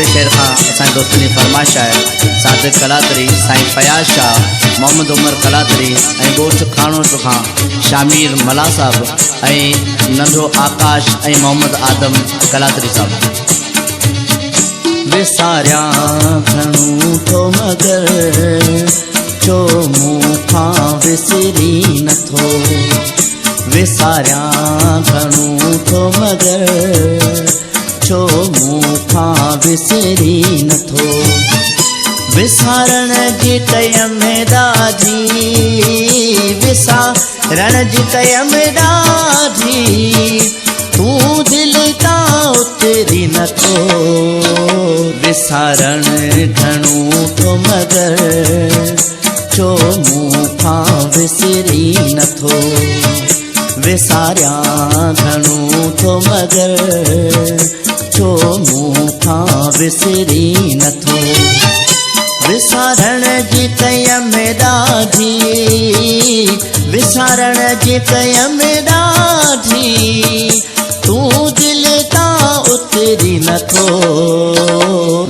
दूसरे शेर खां असांजे दोस्तनि जी फरमाइश आहे। सादिक कलातरी, साईं फयाज़ शाह, मोहम्मद उमर कलातरी ऐं ॻोठ खाणोट खां शामिर मला साहब ऐं नंढो आकाश ऐं मोहम्मद आदम कलातरी साहब। विसारियां घणो थो मगर छो मूं खां विसरी नथो, विसारियां घणो थो मगर छो मूं खां विसरी नथो। विसारण जी कयम ॾाढी, विसारण जी कयम ॾाढी, तूं दिलि तां उतरी नथो। विसारण घणो थो मगर छो मूं खां विसरी नथो, विसारियां घणो थो मगर छो मूं खां विसरी नथो। विसारण जी कयम ॾाढी, विसारण जी कयम ॾाढी, तूं दिलि तां उतरी नथो।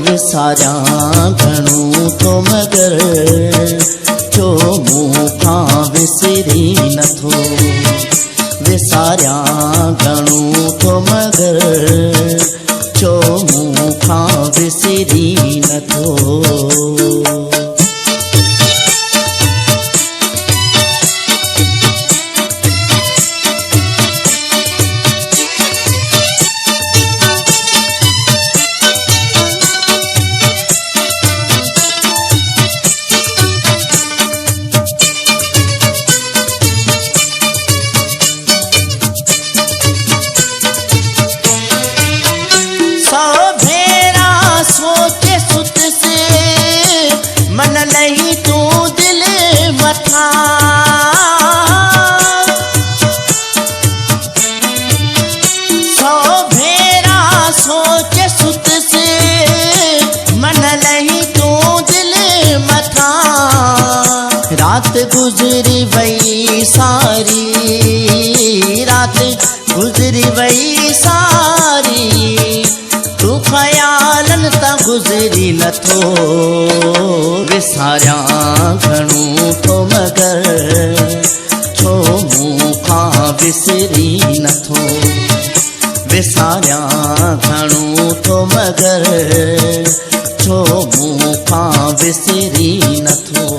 विसारियां घणो थो मगर छो मूं खां विसरी नथो, विसारियां घणो थो मगर छो मूं खां विसरी नथो। रात गुजरी वई सारी, रात गुजरी वई सारी, तूं ख़यालन तां गुजरी नथो। विसारियां घणो थो मगर छो मूं खां विसरी नथो, विसारियां घणो थो मगर छो मूं खां विसरी नथो।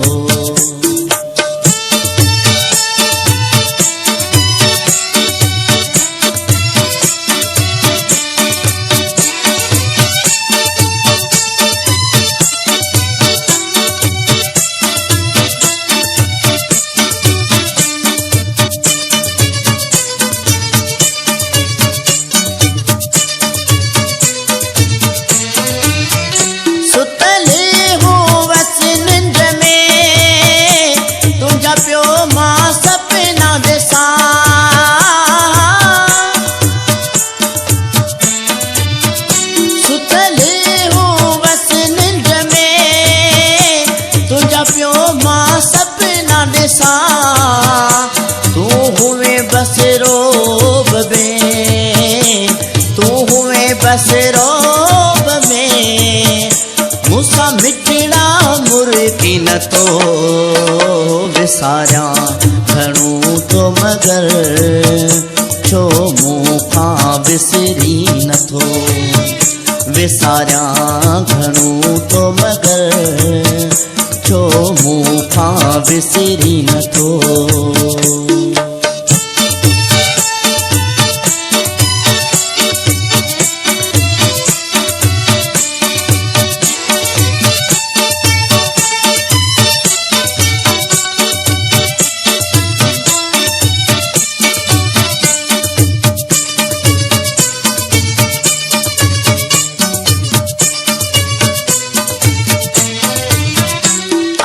तू हुए बस रोब में, तू हुए बस रोब में, मूंसां मिटड़ा मुर्गी नथो। विसारियां घणो थो मगर छो मूं खां विसरी नथो, विसारियां घणो थो मगर छो मूं खां विसरी नथो।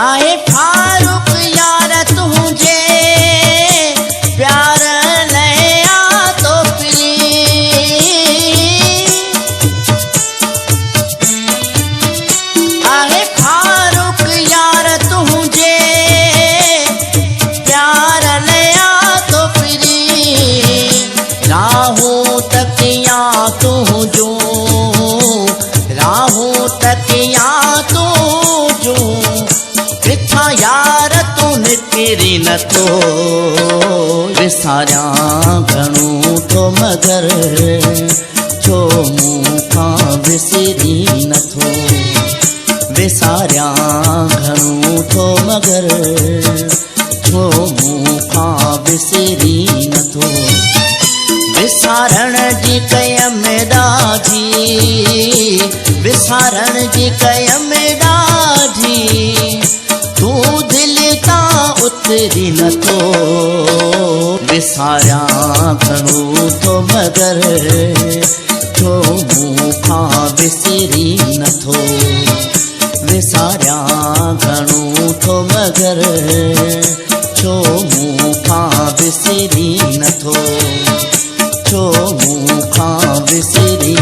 आए फारूक यार तुझे प्यार नया तो प्री, आए फारूक यार तुझे प्यार नया तो प्री, राहू तकिया तुझो, राहू यार तूं निकिरी नथो विसारियां घणो थो मगर छो मूंखां विसरी नथो विसारियां घणो थो मगर छो मूंखां विसरी नथो विसारण जी कयम ॾाढी विसारण जी कयम ॾाढी तूं दिलि तां उतरी नथो विसारियां घणो थो मगर छो मूंखां विसरी नथो विसारियां घणो थो मगर छो मूंखां विसरी नथो छो मूंखां विसरी